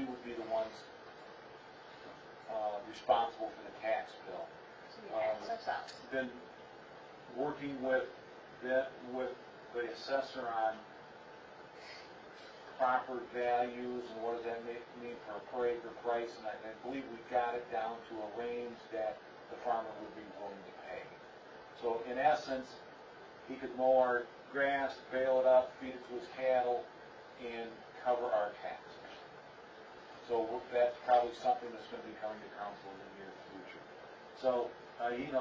would be the ones responsible for the tax bill. Been working with the assessor on proper values and what does that mean for a per acre price, and I believe we got it down to a range that the farmer would be willing to pay. So in essence, he could mow our grass, bale it up, feed it to his cattle, and cover our taxes. So that's probably something that's going to be coming to council in the near future. So,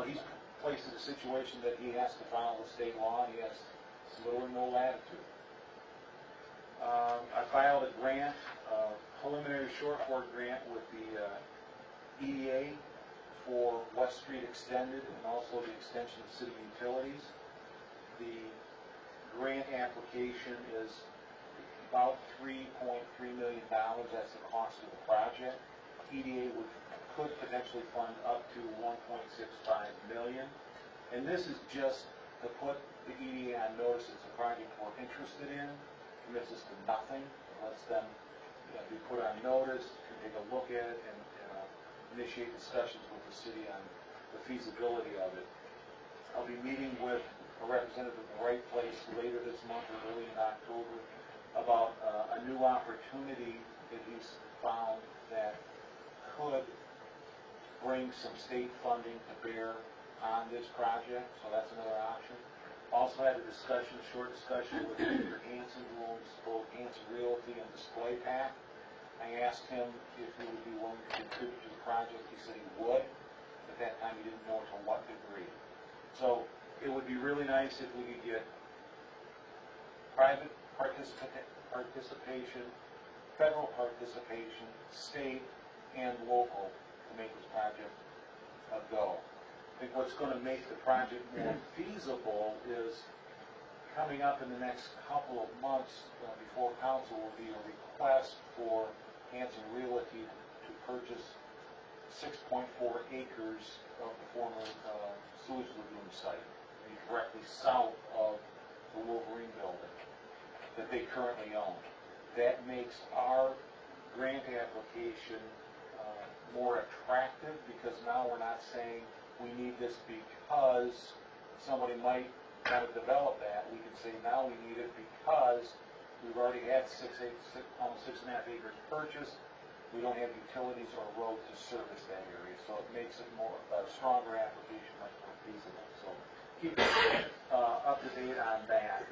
he's placed in a situation that he has to follow the state law, and he has little or no latitude. I filed a grant, preliminary short board grant with the EDA for West Street Extended and also the extension of city utilities. The grant application is about $3.3 million. That's the cost of the project. EDA could potentially fund up to $1.65 million. And this is just to put the EDA on notice it's a project we're interested in, commits us to nothing, lets them be put on notice, can take a look at it, and initiate discussions with the city on the feasibility of it. I'll be meeting with a representative of the Right Place later this month or early in October about a new opportunity that he's found that could bring some state funding to bear on this project, so that's another option. Also had a short discussion with Peter Hansen, who owns both Hansen Realty and Display Pack. I asked him if he would be willing to contribute to the project. He said he would. At that time, he didn't know to what degree. So it would be really nice if we could get private participation, federal participation, state and local to make this project go. I think what's going to make the project more feasible is coming up in the next couple of months before council will be a request for Hansen Realty to purchase 6.4 acres of the former sewage lagoon site, directly south of the Wolverine building that they currently own. That makes our grant application more attractive because now we're not saying we need this because somebody might want to develop that. We can say now we need it because we've already had almost 6.5 acres purchased. We don't have utilities or road to service that area, so it makes it a stronger application, much more feasible. So keep up to date on that.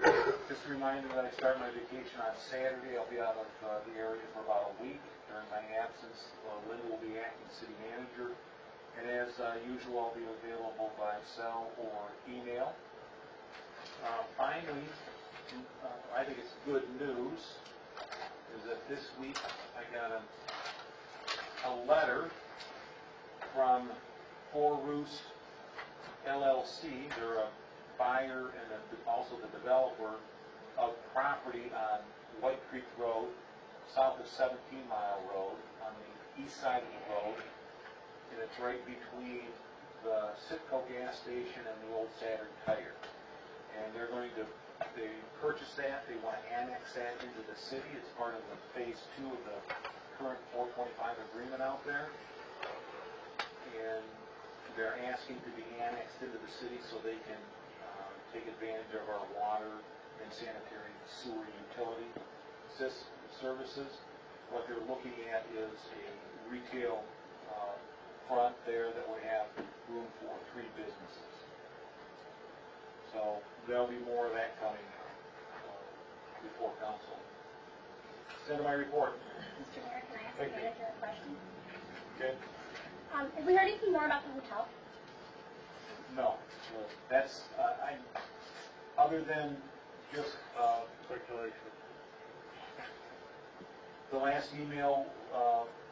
Just a reminder that I start my vacation on Saturday. I'll be out of the area for about a week. During my absence, Linda will be acting city manager. And as usual, I'll be available by cell or email. Finally, I think it's good news, is that this week I got a letter from Four Roost LLC. They're a buyer and also the developer of property on White Creek Road, south of 17 Mile Road, on the east side of the road. And it's right between the Citgo gas station and the old Saturn Tire. And they purchased that, they want to annex that into the city. It's part of the phase 2 of the current 425 agreement out there. And they're asking to be annexed into the city so they can take advantage of our water and sanitary sewer utility services. What they're looking at is a retail front there that would have room for 3 businesses. So there'll be more of that coming before council. That's the end of my report. Mr. Mayor, can I ask the manager a question? Okay. Have we heard anything more about the hotel? No. That's other than just speculation. The last email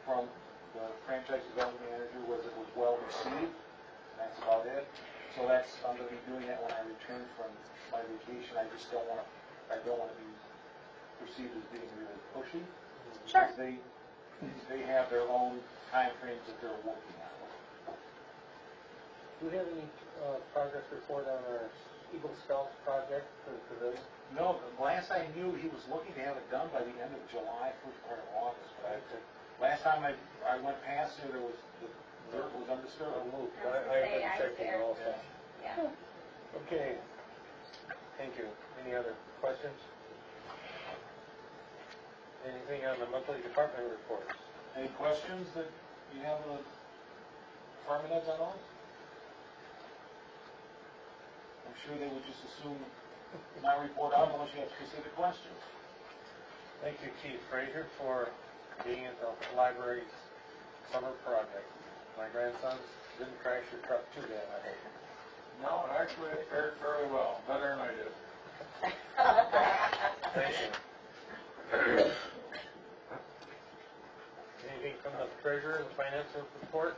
from the franchise development manager was it was well received. That's about it. So I'm going to be doing that when I return from my vacation. I just don't want to be perceived as being really pushy. Sure. They have their own time frames that they're working on. Do we have any progress report on our Eagle Scouts project for the pavilion? No, the last I knew he was looking to have it done by the end of July, first part of August. But time I went past there was, the dirt was undisturbed. Moved. I was gonna I've say, been I was checking there. also. Yeah. Okay, thank you. Any other questions? Anything on the monthly department reports? Any questions that you have of the department heads on those? I'm sure they would just assume not report out unless you have specific questions. Thank you, Chief Frazier, for being at the library's summer project. My grandson didn't crash your truck too bad, I hope. No, actually, it fared fairly well, better than I did. Thank you. Anything from the treasurer, the financial report,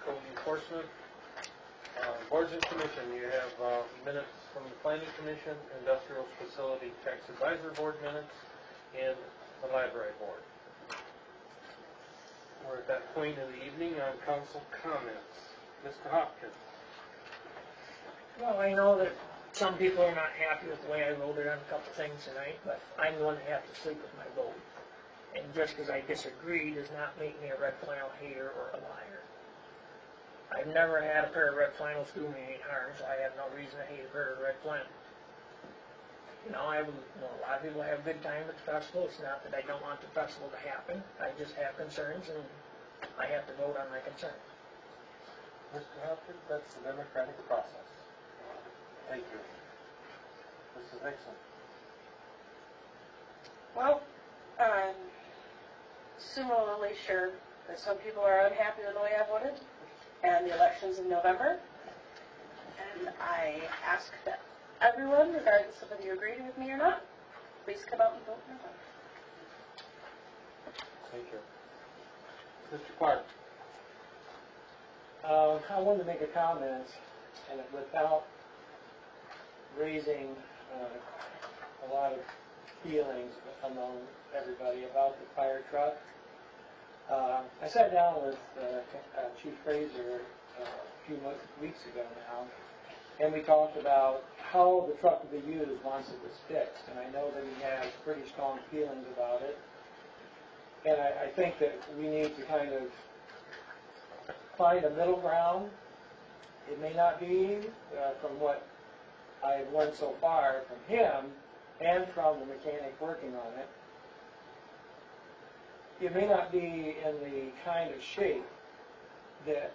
code enforcement? Boards and commission, you have minutes from the planning commission, industrial facility tax advisory board minutes, and the library board. We're at that point of the evening on council comments. Mr. Hopkins. Well, I know that some people are not happy with the way I voted on a couple things tonight, but I'm the one that has to sleep with my vote. And just because I disagree does not make me a red flannel hater or a liar. I've never had a pair of red flannels do me any harm, so I have no reason to hate a pair of red flannels. You know, a lot of people have a good time at the festival. It's not that I don't want the festival to happen. I just have concerns, and I have to vote on my concerns. Mr. Hopkins, that's the democratic process. Thank you. Mrs. Nixon. Well, I'm similarly sure that some people are unhappy with the way I voted and the elections in November. And I ask that everyone, regardless of whether you agree with me or not, please come out and vote in November. Thank you. Mr. Clark. I wanted to make a comment, and without raising a lot of feelings among everybody about the fire truck. I sat down with Chief Frazier a few weeks ago now, and we talked about how the truck would be used once it was fixed. And I know that he has pretty strong feelings about it. And I think that we need to kind of find a middle ground. It may not be, from what I've learned so far from him and from the mechanic working on it, it may not be in the kind of shape that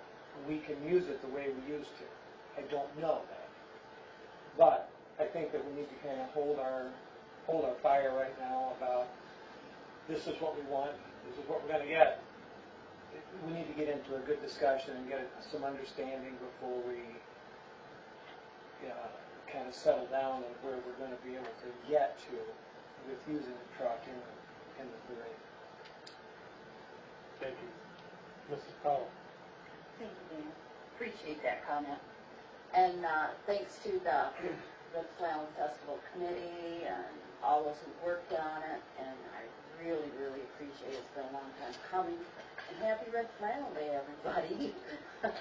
we can use it the way we used to. I don't know that. But I think that we need to kind of hold our fire right now about this is what we want, this is what we're going to get. We need to get into a good discussion and get some understanding before we kind of settle down on where we're going to be able to get to with using the truck in the parade. Thank you. Mrs. Powell. Thank you, Dan. Appreciate that comment. And thanks to the Red Flannel Festival Committee and all those who worked on it. And I really, really appreciate it. It's been a long time coming. And happy Red Flannel Day, everybody. Thank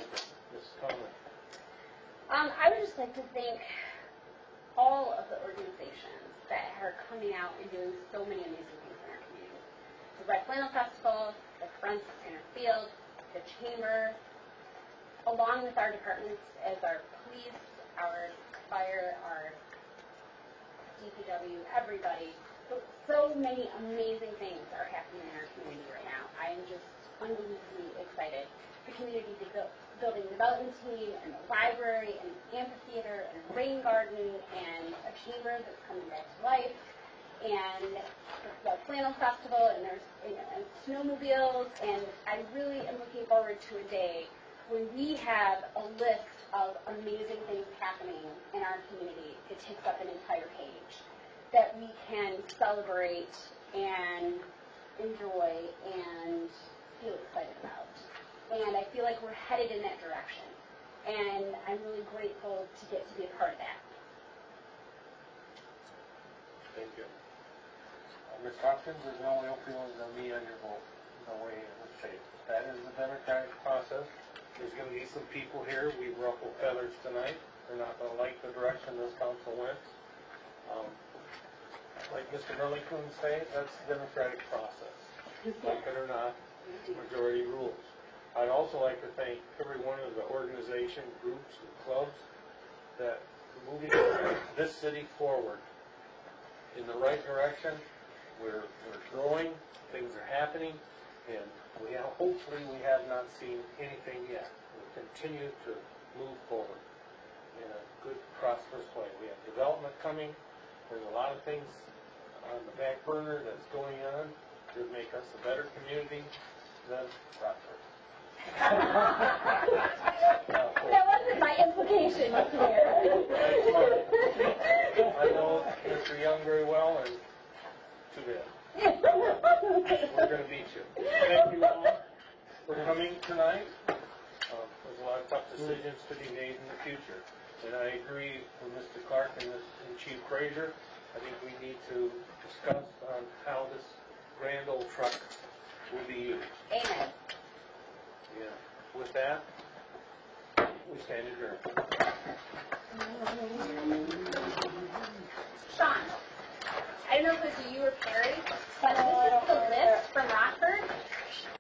you. Mrs. Conley. I would just like to thank all of the organizations that are coming out and doing so many amazing things in our community. The Red Flannel Festival, the Friends of Centerfield, the Chamber, along with our departments as our police, our fire, our DPW, everybody. So many amazing things are happening in our community right now. I am just unbelievably excited. The community building development team, and the library, and the amphitheater, and rain garden, and a chamber that's coming back to life, and the flannel festival, and there's and snowmobiles, and I really am looking forward to a day when we have a list of amazing things happening in our community that takes up an entire page that we can celebrate and enjoy and feel excited about. And I feel like we're headed in that direction. And I'm really grateful to get to be a part of that. Thank you. Ms. Hopkins, there's no ill feelings on me on your vote. No way in the shape. That is the democratic process. There's going to be some people here. We ruffle feathers tonight. They're not going to like the direction this council went. like Mr. Burlington say, that's the democratic process. Like it or not, majority rules. I'd also like to thank every one of the organization, groups, and clubs that are moving this city forward in the right direction. We're growing, things are happening, and hopefully we have not seen anything yet. We'll continue to move forward in a good, prosperous way. We have development coming. There's a lot of things on the back burner that's going on to make us a better community than Rockford. That wasn't my implication here. I know Mr. Young very well, and too bad. We're going to beat you. Thank you all for coming tonight. There's a lot of tough decisions to be made in the future. And I agree with Mr. Clark and Chief Frazier. I think we need to discuss on how this grand old truck will be used. Amen. Yeah. With that, we stand adjourned. Sean, I don't know if it was you or Perry, but this is the list from Rockford